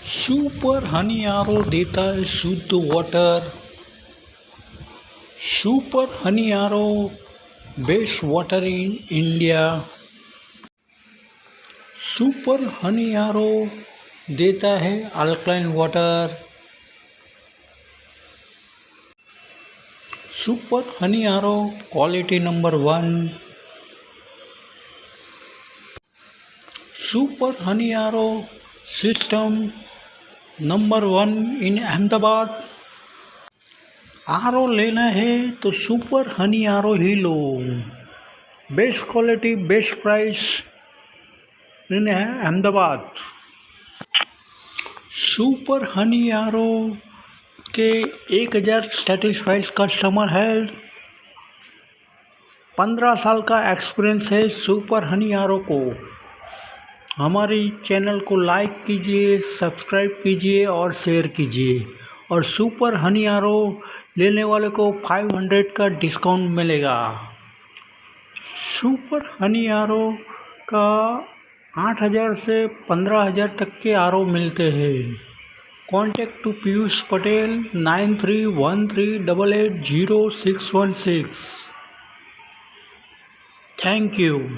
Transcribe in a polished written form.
Super honey आरो देता है शुद्ध वाटर। सुपर हनी आरो best water in India. Super honey आरो देता है अल्कलाइन वाटर। सुपर हनी आरो क्वालिटी नंबर 1। सुपर हनी आरो सिस्टम नंबर 1 इन अहमदाबाद। आरो लेना है तो सुपर हनी आरो ही लो। Best quality best price in Ahmedabad. Super honey RO के 1000 सेटिस्फाइड कस्टमर है। 15 साल का एक्सपीरियंस है सुपर हनी आरो को। हमारी चैनल को लाइक कीजिए, सब्सक्राइब कीजिए और शेयर कीजिए। और सुपर हनी आरो लेने वाले को 500 का डिस्काउंट मिलेगा। सुपर हनी आरो का 8000 से 15000 तक के आरो मिलते हैं। Contact to Piyush Patel 9313880616। Thank you.